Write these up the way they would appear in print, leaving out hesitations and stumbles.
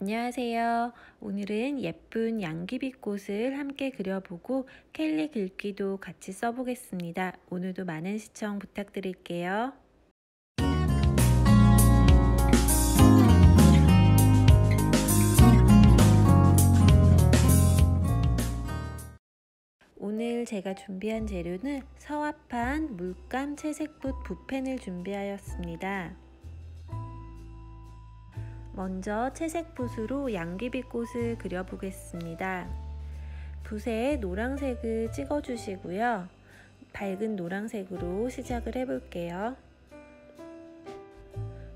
안녕하세요. 오늘은 예쁜 양귀비꽃을 함께 그려보고 캘리 글귀도 같이 써보겠습니다. 오늘도 많은 시청 부탁드릴게요. 오늘 제가 준비한 재료는 서화판, 물감, 채색붓, 붓펜을 준비하였습니다. 먼저 채색붓으로 양귀비꽃을 그려보겠습니다. 붓에 노란색을 찍어주시고요. 밝은 노란색으로 시작을 해볼게요.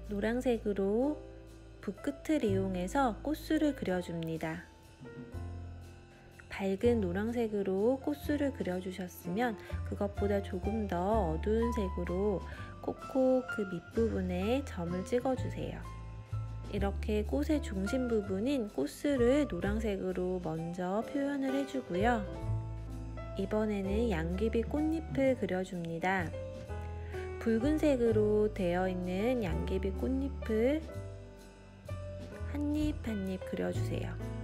노란색으로 붓 끝을 이용해서 꽃술을 그려줍니다. 밝은 노란색으로 꽃술을 그려주셨으면 그것보다 조금 더 어두운 색으로 콕콕 그 밑부분에 점을 찍어주세요. 이렇게 꽃의 중심 부분인 꽃술을 노란색으로 먼저 표현을 해주고요. 이번에는 양귀비 꽃잎을 그려줍니다. 붉은색으로 되어 있는 양귀비 꽃잎을 한 잎 한 잎 그려주세요.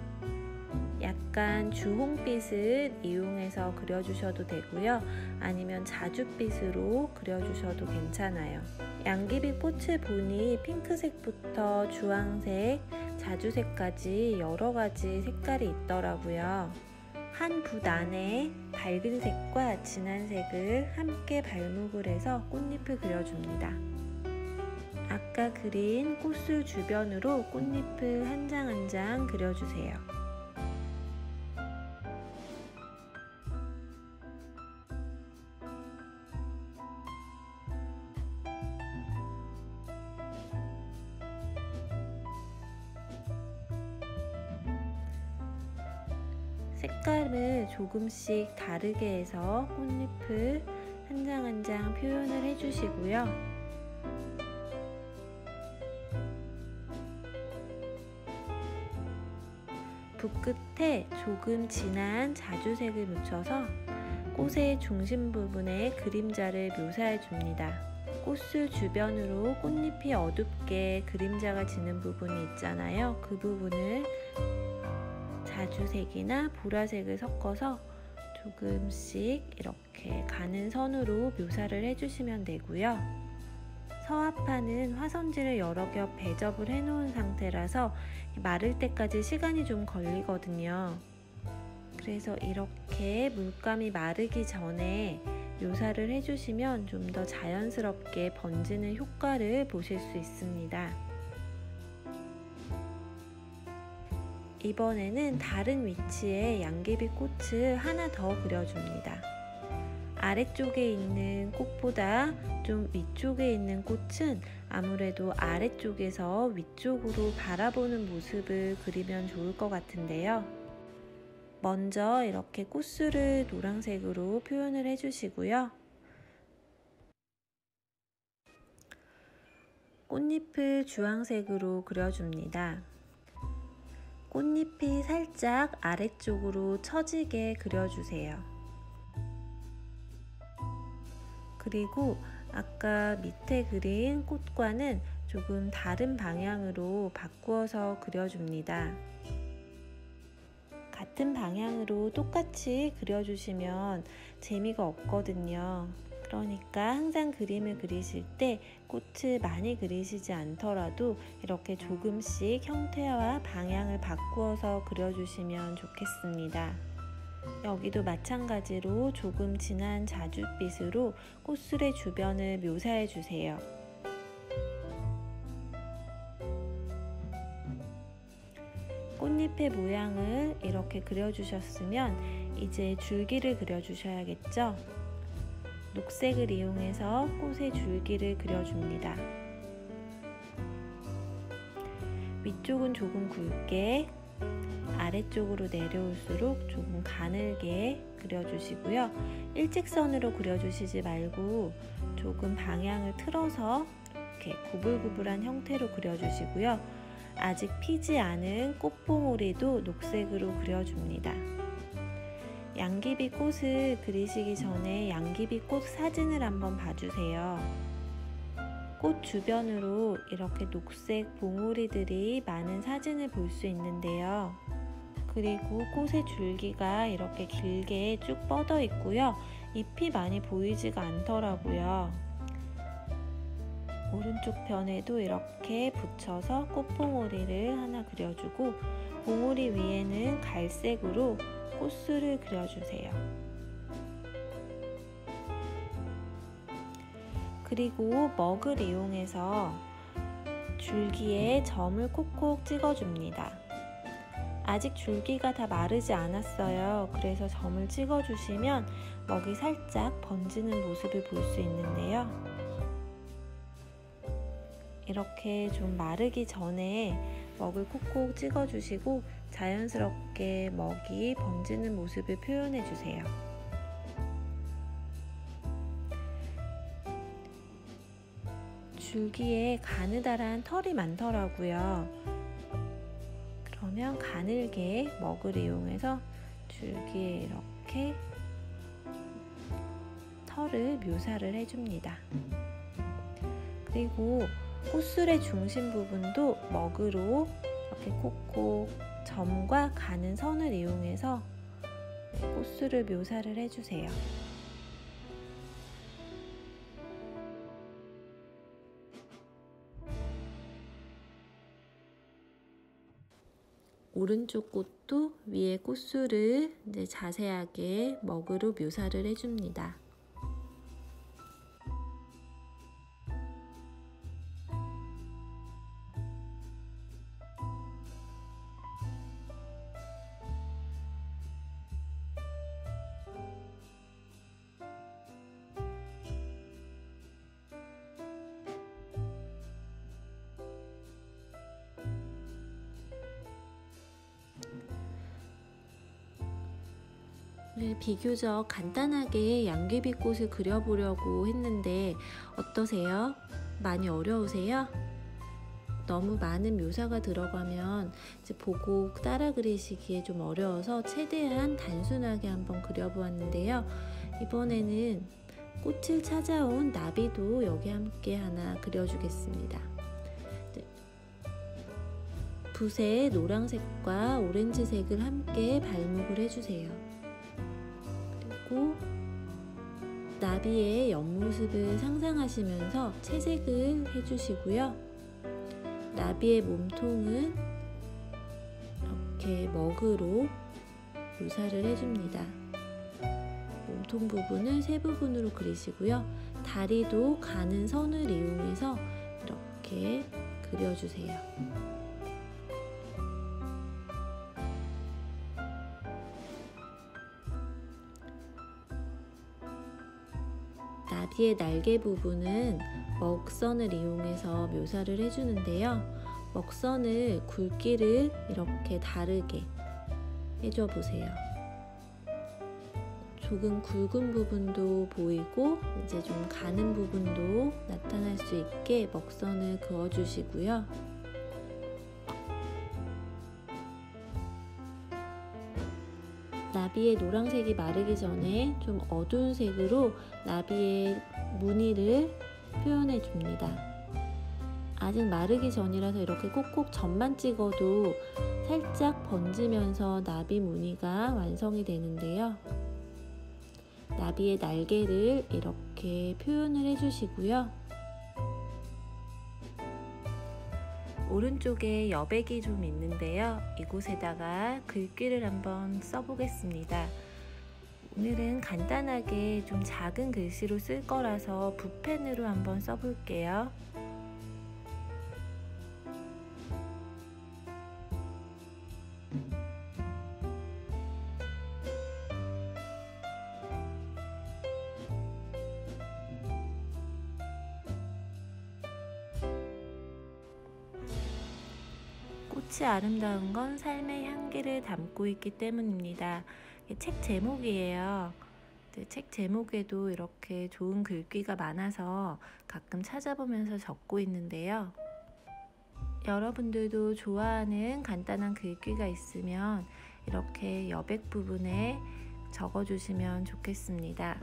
약간 주홍빛을 이용해서 그려주셔도 되고요. 아니면 자줏빛으로 그려주셔도 괜찮아요. 양귀비 꽃을 보니 핑크색부터 주황색, 자주색까지 여러가지 색깔이 있더라고요. 한 붓 안에 밝은 색과 진한 색을 함께 발목을 해서 꽃잎을 그려줍니다. 아까 그린 꽃술 주변으로 꽃잎을 한 장 한 장 그려주세요. 색감을 조금씩 다르게 해서 꽃잎을 한 장 한 장 표현을 해주시고요. 붓 끝에 조금 진한 자주색을 묻혀서 꽃의 중심 부분에 그림자를 묘사해 줍니다. 꽃술 주변으로 꽃잎이 어둡게 그림자가 지는 부분이 있잖아요. 그 부분을 자주색이나 보라색을 섞어서 조금씩 이렇게 가는 선으로 묘사를 해주시면 되고요. 서화판은 화선지를 여러 겹 배접을 해놓은 상태라서 마를 때까지 시간이 좀 걸리거든요. 그래서 이렇게 물감이 마르기 전에 묘사를 해주시면 좀 더 자연스럽게 번지는 효과를 보실 수 있습니다. 이번에는 다른 위치에 양귀비 꽃을 하나 더 그려줍니다. 아래쪽에 있는 꽃보다 좀 위쪽에 있는 꽃은 아무래도 아래쪽에서 위쪽으로 바라보는 모습을 그리면 좋을 것 같은데요. 먼저 이렇게 꽃술을 노란색으로 표현을 해주시고요. 꽃잎을 주황색으로 그려줍니다. 꽃잎이 살짝 아래쪽으로 처지게 그려주세요. 그리고 아까 밑에 그린 꽃과는 조금 다른 방향으로 바꾸어서 그려줍니다. 같은 방향으로 똑같이 그려주시면 재미가 없거든요. 그러니까 항상 그림을 그리실 때 꽃을 많이 그리시지 않더라도 이렇게 조금씩 형태와 방향을 바꾸어서 그려주시면 좋겠습니다. 여기도 마찬가지로 조금 진한 자줏빛으로 꽃술의 주변을 묘사해 주세요. 꽃잎의 모양을 이렇게 그려주셨으면 이제 줄기를 그려주셔야겠죠? 녹색을 이용해서 꽃의 줄기를 그려줍니다. 위쪽은 조금 굵게, 아래쪽으로 내려올수록 조금 가늘게 그려주시고요. 일직선으로 그려주시지 말고 조금 방향을 틀어서 이렇게 구불구불한 형태로 그려주시고요. 아직 피지 않은 꽃봉오리도 녹색으로 그려줍니다. 양귀비 꽃을 그리시기 전에 양귀비 꽃 사진을 한번 봐주세요. 꽃 주변으로 이렇게 녹색 봉우리들이 많은 사진을 볼 수 있는데요. 그리고 꽃의 줄기가 이렇게 길게 쭉 뻗어 있고요. 잎이 많이 보이지가 않더라고요. 오른쪽 편에도 이렇게 붙여서 꽃봉오리를 하나 그려주고, 봉오리 위에는 갈색으로 꽃술을 그려주세요. 그리고 먹을 이용해서 줄기에 점을 콕콕 찍어줍니다. 아직 줄기가 다 마르지 않았어요. 그래서 점을 찍어주시면 먹이 살짝 번지는 모습을 볼 수 있는데요. 이렇게 좀 마르기 전에 먹을 콕콕 찍어주시고 자연스럽게 먹이 번지는 모습을 표현해주세요. 줄기에 가느다란 털이 많더라고요. 그러면 가늘게 먹을 이용해서 줄기에 이렇게 털을 묘사를 해줍니다. 그리고 꽃술의 중심 부분도 먹으로 이렇게 콕콕 점과 가는 선을 이용해서 꽃술을 묘사를 해주세요. 오른쪽 꽃도 위에 꽃술을 이제 자세하게 먹으로 묘사를 해줍니다. 비교적 간단하게 양귀비꽃을 그려보려고 했는데 어떠세요? 많이 어려우세요? 너무 많은 묘사가 들어가면 이제 보고 따라 그리시기에 좀 어려워서 최대한 단순하게 한번 그려보았는데요. 이번에는 꽃을 찾아온 나비도 여기 함께 하나 그려주겠습니다. 붓에 노란색과 오렌지색을 함께 발목을 해주세요. 그리고 나비의 옆모습을 상상하시면서 채색을 해주시고요. 나비의 몸통은 이렇게 먹으로 묘사를 해줍니다. 몸통 부분을 세 부분으로 그리시고요. 다리도 가는 선을 이용해서 이렇게 그려주세요. 나비의 날개 부분은 먹선을 이용해서 묘사를 해주는데요. 먹선을 굵기를 이렇게 다르게 해줘 보세요. 조금 굵은 부분도 보이고 이제 좀 가는 부분도 나타날 수 있게 먹선을 그어주시고요. 나비의 노란색이 마르기 전에 좀 어두운 색으로 나비의 무늬를 표현해 줍니다. 아직 마르기 전이라서 이렇게 꼭꼭 점만 찍어도 살짝 번지면서 나비 무늬가 완성이 되는데요. 나비의 날개를 이렇게 표현을 해주시고요. 오른쪽에 여백이 좀 있는데요. 이곳에다가 글귀를 한번 써보겠습니다. 오늘은 간단하게 좀 작은 글씨로 쓸 거라서 붓펜으로 한번 써볼게요. 꽃이 아름다운 건 삶의 향기를 담고 있기 때문입니다. 책 제목이에요. 책 제목에도 이렇게 좋은 글귀가 많아서 가끔 찾아보면서 적고 있는데요. 여러분들도 좋아하는 간단한 글귀가 있으면 이렇게 여백 부분에 적어주시면 좋겠습니다.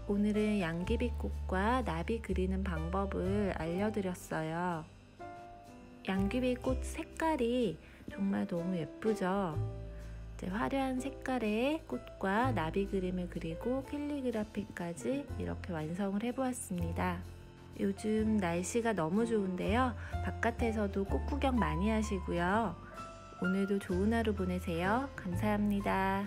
오늘은 양귀비꽃과 나비 그리는 방법을 알려드렸어요. 양귀비꽃 색깔이 정말 너무 예쁘죠? 화려한 색깔의 꽃과 나비 그림을 그리고 캘리그라피까지 이렇게 완성을 해보았습니다. 요즘 날씨가 너무 좋은데요. 바깥에서도 꽃 구경 많이 하시고요. 오늘도 좋은 하루 보내세요. 감사합니다.